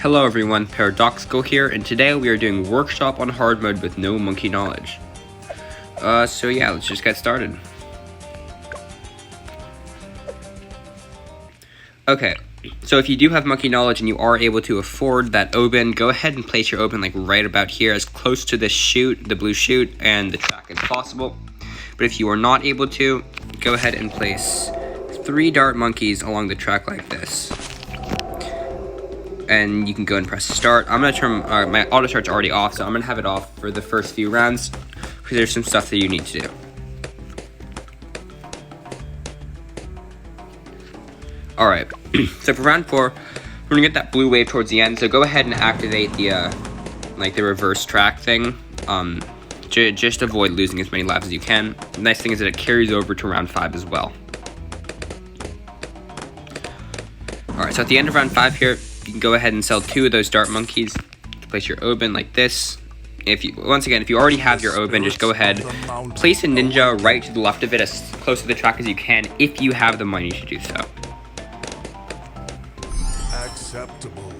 Hello everyone, Paradoxical here, and today we are doing Workshop on hard mode with no monkey knowledge. So yeah, let's just get started. Okay, so if you do have monkey knowledge and you are able to afford that open, go ahead and place your open like right about here, as close to this chute, the blue chute, and the track as possible. But if you are not able to, go ahead and place 3 dart monkeys along the track like this. And you can go and press start. I'm gonna turn my auto start's already off, so I'm gonna have it off for the first few rounds because there's some stuff that you need to do. All right, so for round 4, we're gonna get that blue wave towards the end. So go ahead and activate the like the reverse track thing. Just avoid losing as many lives as you can. The nice thing is that it carries over to round 5 as well. All right, so at the end of round 5 here, you can go ahead and sell 2 of those dart monkeys to place your open like this. If you already have your open, just go ahead, place a ninja right to the left of it as close to the track as you can if you have the money to do so. Acceptable.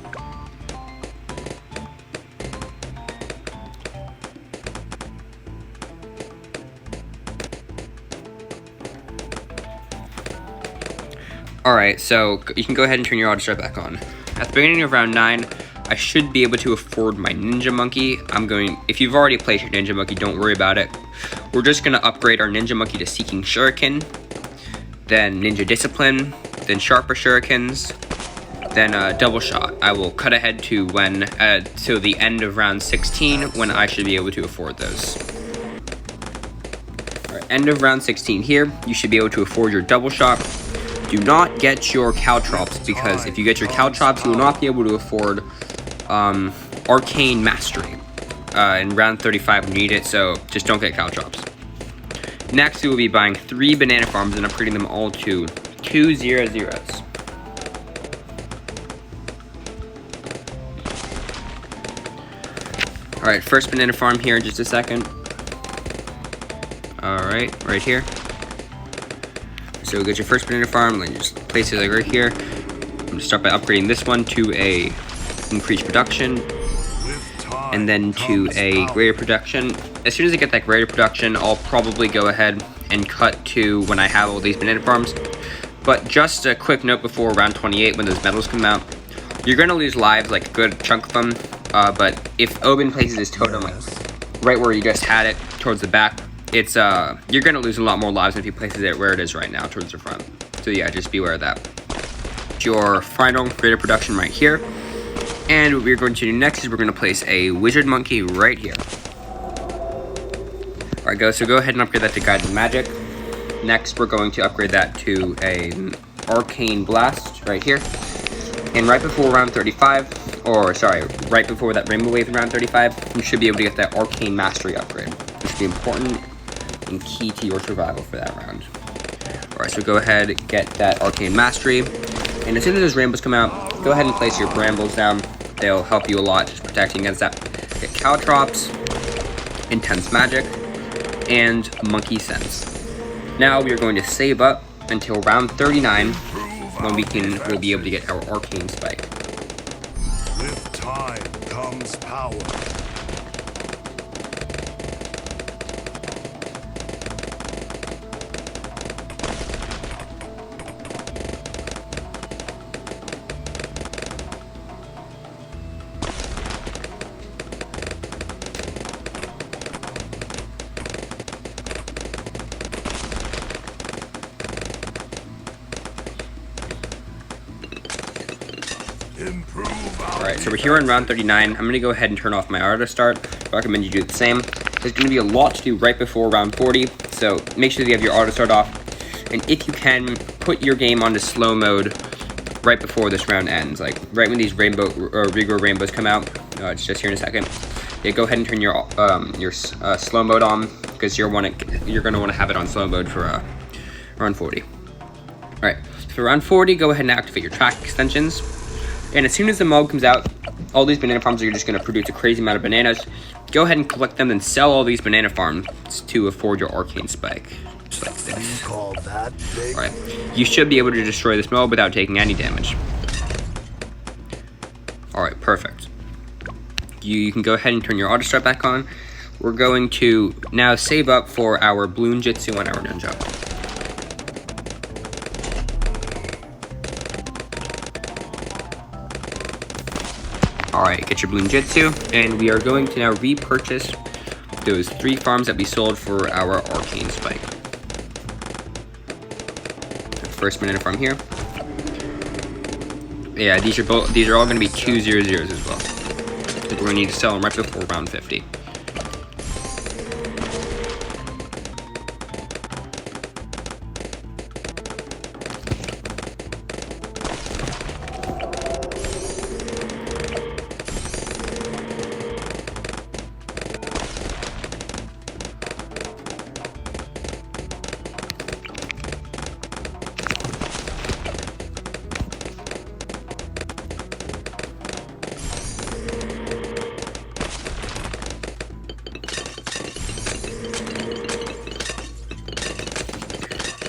Alright, so you can go ahead and turn your auto start back on. At the beginning of round 9, I should be able to afford my ninja monkey. If you've already placed your ninja monkey, don't worry about it. We're just going to upgrade our ninja monkey to Seeking Shuriken, then Ninja Discipline, then Sharper Shurikens, then Double Shot. I will cut ahead to till the end of round 16 when I should be able to afford those. Alright, end of round 16 here, you should be able to afford your Double Shot. Do not get your Caltrops, because if you get your Caltrops, you will not be able to afford Arcane Mastery. In round 35, we need it, so just don't get Caltrops. Next, we will be buying 3 banana farms and upgrading them all to 2 0-0s. Alright, first banana farm here in just a second. Alright, right here. So get your first banana farm, then just place it like right here. I'm gonna start by upgrading this one to a increased production, and then to a greater production. As soon as I get that greater production, I'll probably go ahead and cut to when I have all these banana farms. But just a quick note before round 28, when those medals come out, you're gonna lose lives, like a good chunk of them. But if Oben places his totem like right where you just had it, towards the back, it's you're gonna lose a lot more lives if he places it where it is right now, towards the front. So yeah, just be aware of that. Your final greater production right here, and what we're going to do next is we're going to place a wizard monkey right here. All right, so go ahead and upgrade that to guided magic. Next, we're going to upgrade that to an arcane blast right here, and right before round 35, or sorry, right before that rainbow wave in round 35, you should be able to get that arcane mastery upgrade, which will be important and key to your survival for that round. Alright, so go ahead, get that Arcane Mastery, and as soon as those rainbows come out, go ahead and place your brambles down. They'll help you a lot, just protecting against that. Get Caltrops, Intense Magic, and Monkey Sense. Now we are going to save up until round 39, when we'll be able to get our Arcane Spike. With time comes power. Alright, so we're here in round 39. I'm going to go ahead and turn off my auto start. I recommend you do the same. There's going to be a lot to do right before round 40, so make sure that you have your auto start off. And if you can, put your game onto slow mode right before this round ends. Like, right when these Regal rainbows come out. It's just here in a second. Yeah, go ahead and turn your slow mode on, because you're going to want to have it on slow mode for round 40. Alright, so for round 40, go ahead and activate your track extensions. And as soon as the mob comes out, all these banana farms are just going to produce a crazy amount of bananas. Go ahead and collect them and sell all these banana farms to afford your arcane spike. Just like this. You call that big? Alright, you should be able to destroy this mob without taking any damage. Alright, perfect. You can go ahead and turn your auto start back on. We're going to now save up for our Bloon Jitsu on our Ninja. Alright, get your Bloon Jitsu, and we are going to now repurchase those 3 farms that we sold for our Arcane Spike. First banana farm here. Yeah, these are all going to be 200s as well. We're going to need to sell them right before round 50.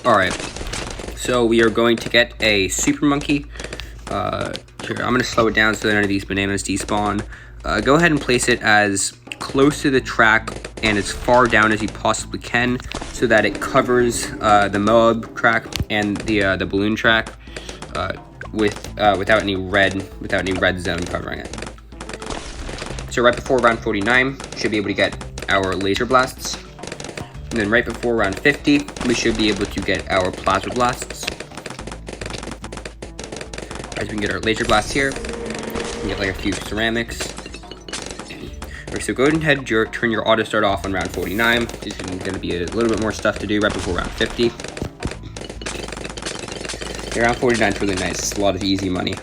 Alright, so we are going to get a Super Monkey. Here, I'm going to slow it down so that none of these bananas despawn. Go ahead and place it as close to the track and as far down as you possibly can so that it covers the Moab track and the balloon track without any red zone covering it. So right before round 49, we should be able to get our laser blasts. And then right before round 50, we should be able to get our plasma blasts. As we can get our laser blasts here, we can get like a few ceramics. Alright, so go ahead and turn your auto start off on round 49. There's going to be a little bit more stuff to do right before round 50. Yeah, round 49 is really nice. It's a lot of easy money.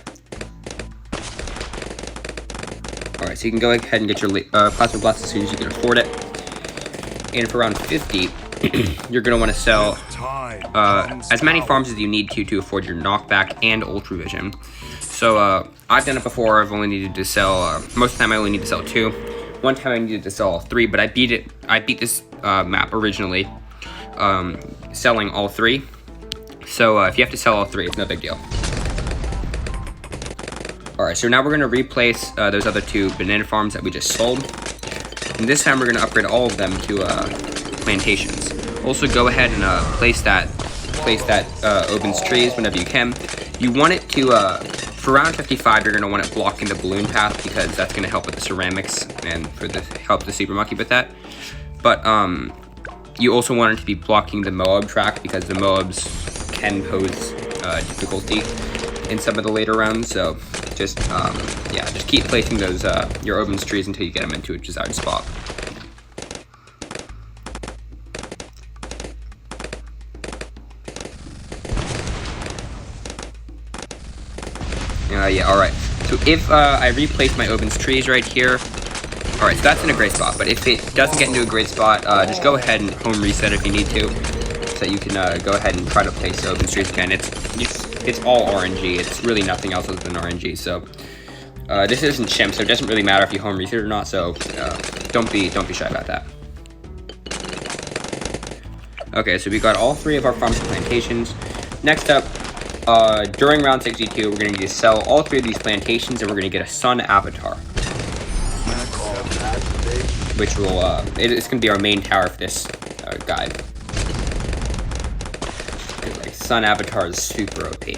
Alright, so you can go ahead and get your plasma blast as soon as you can afford it. And for round 50, you're going to want to sell as many farms as you need to afford your knockback and ultra vision. So I've done it before. I've only needed to sell, most of the time I only need to sell 2. One time I needed to sell all 3, but I beat this map originally, selling all 3. So if you have to sell all 3, it's no big deal. Alright, so now we're going to replace those other 2 banana farms that we just sold. And this time we're going to upgrade all of them to plantations. Also go ahead and place that opens trees whenever you can. You want it to, for round 55, you're going to want it blocking the balloon path because that's going to help with the ceramics and help the Super Monkey with that. But you also want it to be blocking the Moab track because the Moabs can pose difficulty in some of the later rounds. So just keep placing those your opens trees until you get them into a desired spot. Alright. So if I replace my opens trees right here, alright, so that's in a great spot. But if it doesn't get into a great spot, just go ahead and home reset if you need to, so you can go ahead and try to place the opens trees again. It's all RNG. It's really nothing else other than RNG. So this isn't Shim, so it doesn't really matter if you home reset or not. So don't be shy about that. Okay, so we got all 3 of our farms and plantations. Next up, during round 62, we're going to need to sell all 3 of these plantations, and we're going to get a sun avatar, which will it's going to be our main tower for this guide. Like, sun avatar is super OP.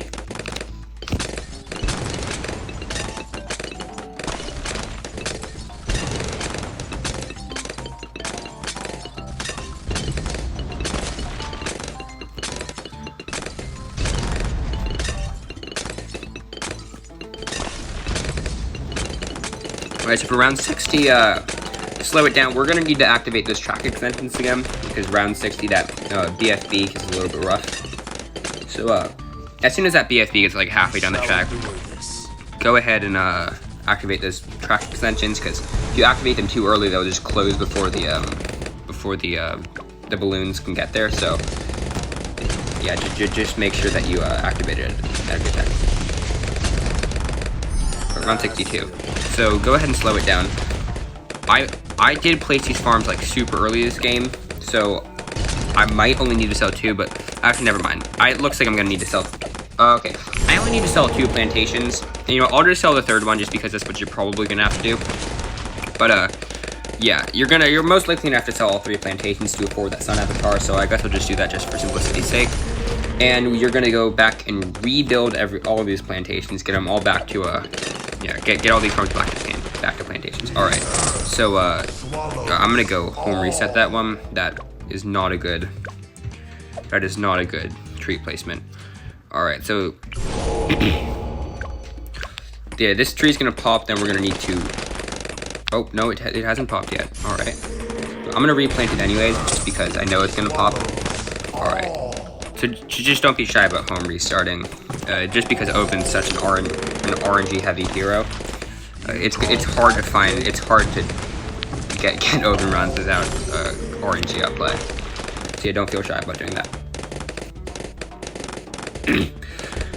Alright, so for round 60, slow it down. We're going to need to activate those track extensions again, because round 60, that BFB is a little bit rough. So, as soon as that BFB gets like halfway down the track, go ahead and activate those track extensions, because if you activate them too early, they'll just close before the balloons can get there. So, yeah, just make sure that you activate it at a good time. Round 62. So go ahead and slow it down. I did place these farms like super early this game, so I might only need to sell 2, but actually never mind. It looks like I'm gonna need to sell. Okay, I only need to sell 2 plantations And, you know, I'll just sell the third one just because that's what you're probably gonna have to do. But yeah, you're most likely gonna have to sell all 3 plantations to afford that sun avatar. So I guess I'll just do that just for simplicity's sake. And you're gonna go back and rebuild all of these plantations, get them all back to yeah, get all these farms back to plantations. All right, so I'm gonna go home reset that one. That is not a good tree placement. All right, so yeah, this tree's gonna pop. Then we're gonna need to. Oh no, it hasn't popped yet. All right, I'm gonna replant it anyways, just because I know it's gonna pop. All right. So just don't be shy about home restarting, just because Oben's such an RNG heavy hero. It's hard to find. It's hard to get Oben runs without RNG outplay. So yeah, don't feel shy about doing that.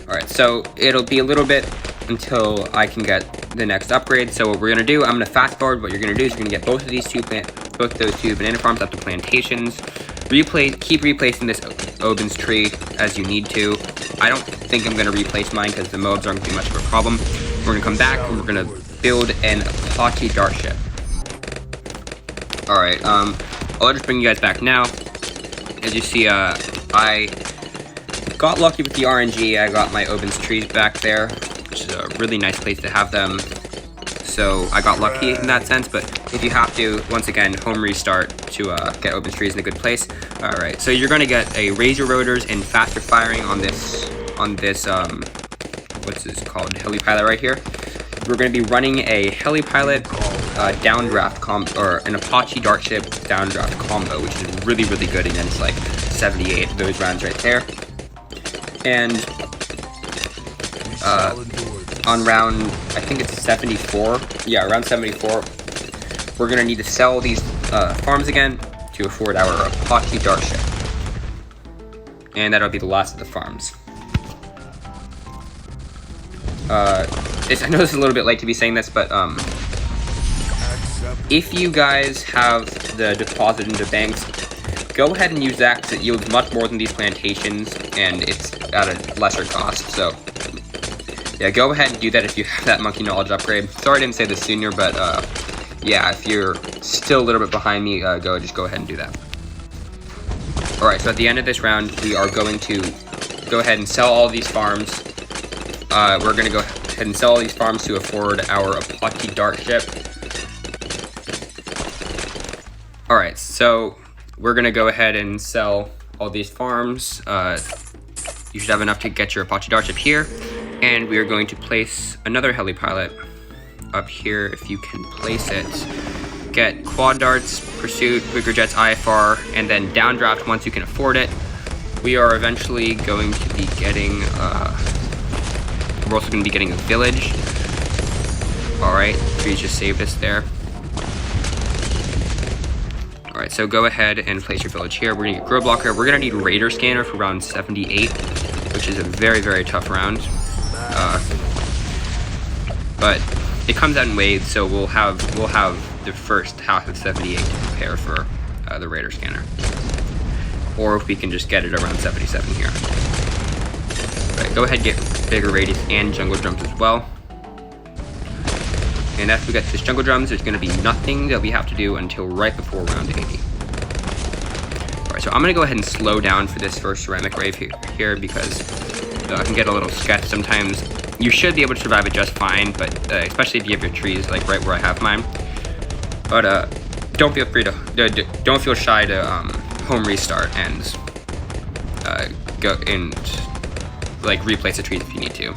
All right, so it'll be a little bit until I can get the next upgrade. So what we're gonna do, I'm gonna fast forward. What you're gonna do is you're gonna get both those two banana farms up to plantations. Keep replacing this Oben's tree as you need to. I don't think I'm gonna replace mine because the mobs aren't gonna be much of a problem. We're gonna come back and we're gonna build an Apache dart ship. All right, I'll just bring you guys back now. As you see, I got lucky with the RNG. I got my Oben's trees back there, which is a really nice place to have them. So I got lucky in that sense, but if you have to, once again, home restart to get Oben's trees in a good place. All right, so you're gonna get a razor rotors and faster firing on this what's this called, heli pilot right here. We're gonna be running a heli pilot downdraft or an Apache dart ship downdraft combo, which is really good against like 78 of those rounds right there. And on round, I think it's 74. Yeah, around 74. We're gonna need to sell these farms again to afford our Apache dart ship. And that'll be the last of the farms. I know this is a little bit late to be saying this, but if you guys have the deposit into banks, go ahead and use that because it yields much more than these plantations and it's at a lesser cost. So yeah, go ahead and do that if you have that monkey knowledge upgrade. Sorry I didn't say this sooner, but yeah, if you're still a little bit behind me, just go ahead and do that. All right, so at the end of this round, we are going to go ahead and sell all these farms. We're gonna go ahead and sell all these farms to afford our Apache dart ship. All right, so we're gonna go ahead and sell all these farms. You should have enough to get your Apache dart ship here. And we are going to place another heli pilot up here if you can place it. Get quad darts, pursuit, quicker jets, IFR, and then downdraft once you can afford it. We are eventually going to be getting, we're also going to be getting a village. All right, trees just saved us there. All right, so go ahead and place your village here. We're gonna get grow blocker. We're gonna need raider scanner for round 78, which is a very tough round. But it comes out in waves, so we'll have the first half of 78 to prepare for the raider scanner, or if we can just get it around 77 here. All right, go ahead and get bigger radius and jungle drums as well. And after we get this jungle drums, there's going to be nothing that we have to do until right before round 80. All right, so I'm going to go ahead and slow down for this first ceramic wave here because I can get a little sketch sometimes. You should be able to survive it just fine, but especially if you have your trees like right where I have mine. But don't feel shy to home restart and go and like replace the trees if you need to.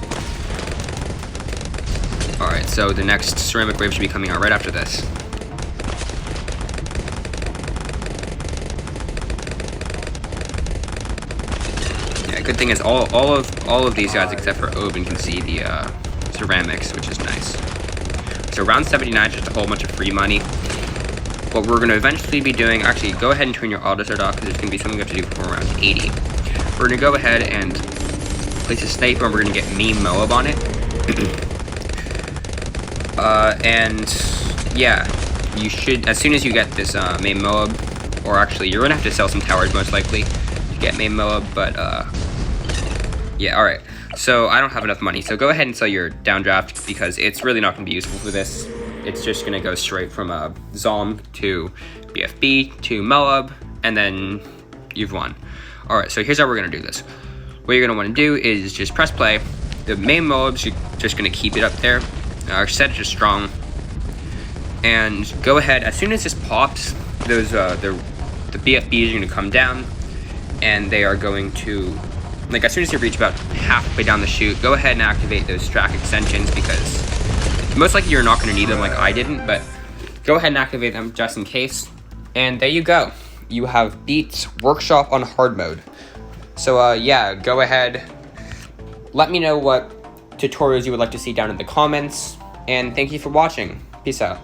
All right, so the next ceramic wave should be coming out right after this. Good thing is all of these guys except for Oben can see the ceramics, which is nice. So round 79 is just a whole bunch of free money. What we're going to eventually be doing, actually go ahead and turn your auto start off because there's going to be something we have to do before round 80. We're going to go ahead and place a sniper and we're going to get meme Moab on it. And yeah, you should, as soon as you get this meme Moab, or actually you're going to have to sell some towers most likely to get meme Moab, but yeah, alright. So I don't have enough money. So go ahead and sell your downdraft because it's really not going to be useful for this. It's just going to go straight from a Zom to BFB to Moab, and then you've won. All right, so here's how we're going to do this. What you're going to want to do is just press play. The main Moabs, you're just going to keep it up there. Our set is strong. And go ahead, as soon as this pops, those the BFBs are going to come down, and they are going to, like, as soon as you reach about halfway down the chute, go ahead and activate those Strack extensions, because most likely you're not going to need them like I didn't, but go ahead and activate them just in case. And there you go. You have beat Workshop on hard mode. So yeah, go ahead. Let me know what tutorials you would like to see down in the comments. And thank you for watching. Peace out.